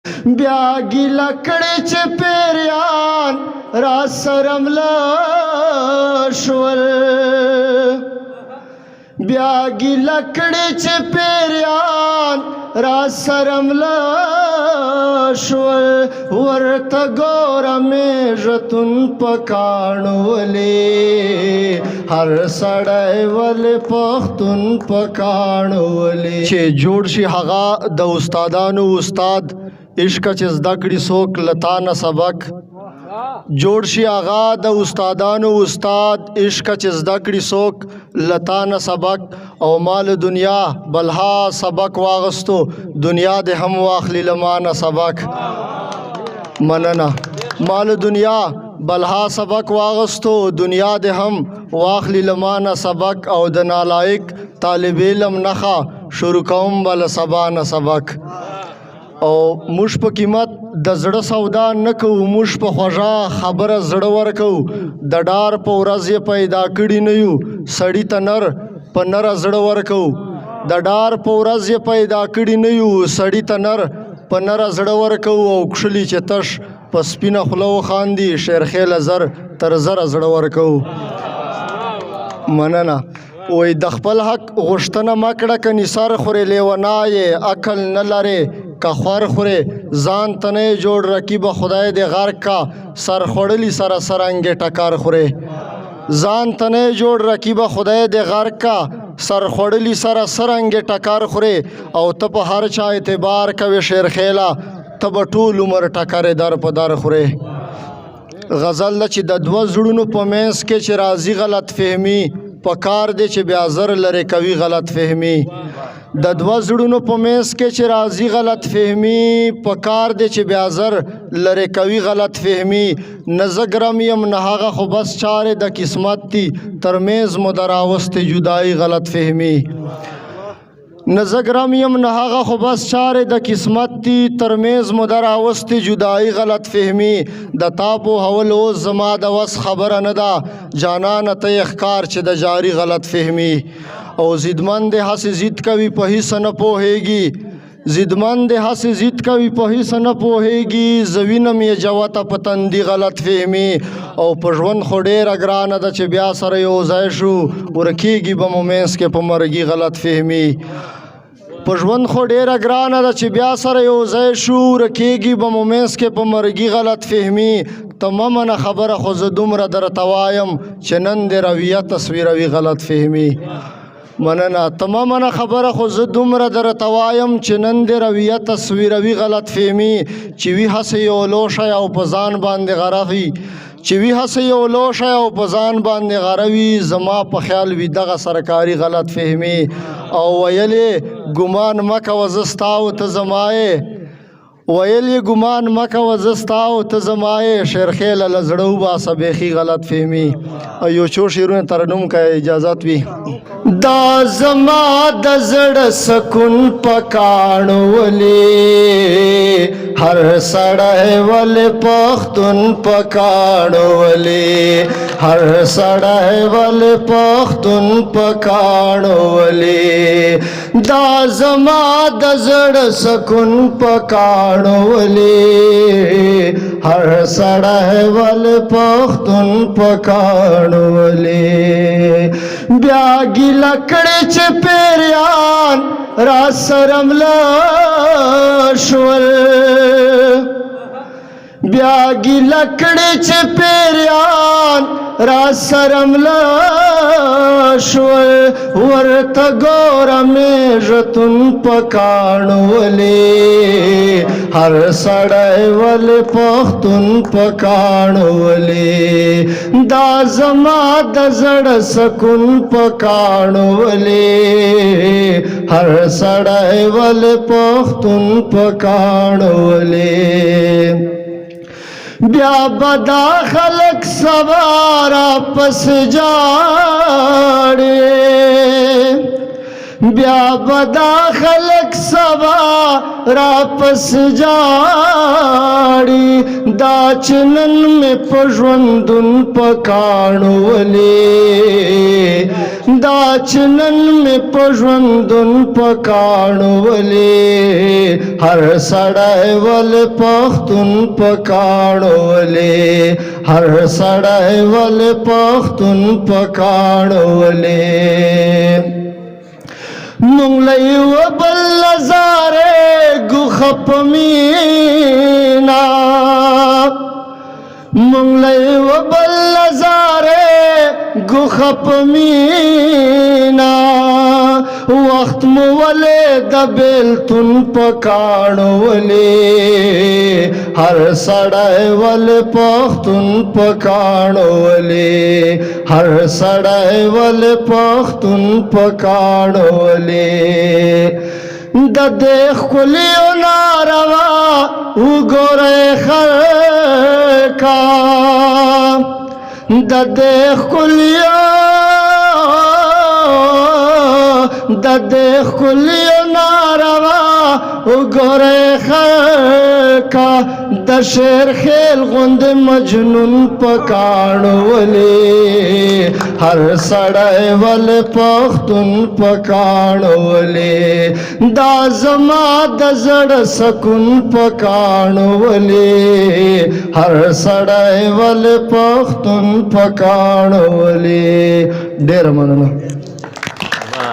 بیا ګیله کړې چې پیریان را سره مله شول بیا ګیله کړې چې پیریان را سره مله شول ورته ګوره میژتون په کاڼو ولې هر سړی ولې پښتون په کاڼو ولې چې جوړ شي هغه د استادانو استاد عشق چې زده کړي څوک له تا نه سبق جوړ شي هغه د استادانو استاد عشق چې زده کړي څوک له تا نه سبق او مال دنیا بلها سبق واغستو دنیا دې هم واخلي له ما نه سبق مننه مال دنیا بلها سبق واغستو دنیا دې هم واخلي له ما نه سبق او د نالایق طالب علم نخا شروع کوم بل سبا نه سبق او موږ په قیمت د زړه سودا نه کوو موږ په خوږه خبره زړه ورکوو د ډار په ورځ یې پیدا کړي نه یو سړي ته نر په نره زړه ورکوو د ډار په ورځ یې پیدا کړي نه یو سړي ته نر په نره زړه ورکوو او کښلي چې تش په سپینه خوله وخاندي شیرخیله زر تر زره زړه ورکوو مننه وای د خپل حق غوښتنه مه کړه که نثار خورې لیونایې عقل نه لرې که خور خورې ځان ته نه یې جوړ رقیبه خدای دې غرق کا سر خوړلي سره سرنګې ټکر خورې ځان ته نه یې جوړ رقیبه خدای دې غرق کا سر خوړلي سره سرنګې ټکر خورې او ته په هر چا اعتبار کوې شیرخیله ته به ټول عمر ټکرې در په در خورې غزل ده چې د دوه زړونو په منځ کې چې راځي غلط فهمي په کار دی چې بیا زر لرې کوي غلط فهمي د دوه زړونو په منځ کې چې راځي غلط فهمي په کار دی چې بیا زر لرې کوي غلط فهمي نه زه ګرم یم نه هغه خو بس چارې د قسمت دي تر میز مو د راوستې جدایي غلط فهمي نه زه ګرم یم نه هغه خو بس چارې د قسمت دي تر میز مو د راوستې جدایي غلط فهمي د تا پوهول اوس زما د وس خبره نه ده جانانه ته یې ښکار چې د جاري غلط فهمي او ضدمن دې هسې ضد کوي په هیڅ نه پوهېږي ضدمن دې هسې ضد کوي په هیڅ نه پوهېږي زه وینم یې جوته په تندي غلط فهمي او په ژوند خو ډېره ګرانه ده چې بیا سره یو ځای شو ورکېږي به مو منځ کې په مرګي غلط فهمي په ژوند خو ډېره ګرانه ده چې بیا سره یو ځای شو ورکېږي به مو منځ کې په مرګي غلط فهمي ته مه منه خبره خو زه دومره درته وایم چې نن دې رویه تصویروي غلط فهمي مننه ته مه منه خبره خو زه دومره درته وایم چې نن دې رویه تصویروي غلط فهمي چې وي هسې یو لوښی او په ځان باندې غره وي چې وي هسې یو لوښی او په ځان باندې غره وي زما په خیال وي دغه سرکاري غلط فهمي او ویل یې ګمان مه کوه زه ستا او ته زما یې ویل یې ګمان مه کوه زه ستا او ته زما یې شیرخیله له زړه وباسه بیخي غلط فهمي او یو څو شعرونه ترنم که اجازت وي دا زما د زړه سکون په کاڼو ولې هر سړی ولې پښتون په کاڼو ولې هر سړی ولې پښتون په کاڼو ولې دا زما د زړه سکون په کاڼو ولې هر سړی ولې پښتون په کاڼو ولې بیا ګیله کړې چې پیریان را سره مله شول بیا ګیله کړې چې پیریان را سره مله شول ورته ګوره میژتون په کاڼو ولې هر سړی ولې پښتون په کاڼو ولې دا زما د زړه سکون په کاڼو ولې هر سړی ولې پښتون په کاڼو ولې بیا بدا خلق سوارا پس جاڑے بیا بدا خلق سبا را پس جاڑی دا چنن میں پژوندون پکانو ولی دا چنن میں پژوندون پکانو ولی ہر سڑائے ول پختون پکانو ولی ہر سڑائے ول پختون پکانو ولی مونگلی و بل زارے گخپ مینا مونگلی و بل زارے گخپ مینا وقت مولے دبیل تن پکانو ولی ہر سڑائے ول پختون پکانو ولی ہر سڑائے ول پختون پکانو ولی دا دیخ کلیو ناروا وگورے خلقا دا دیخ کلیو ناروا وگورے خلقا دا شیر خیل غند مجنون پکانو ولی ہر سڑائے ول پختون پکانو ولی دا زما دا زڑ سکون پکانو ولی ہر سڑائے ول پختون پکانو ولی ډیر مننه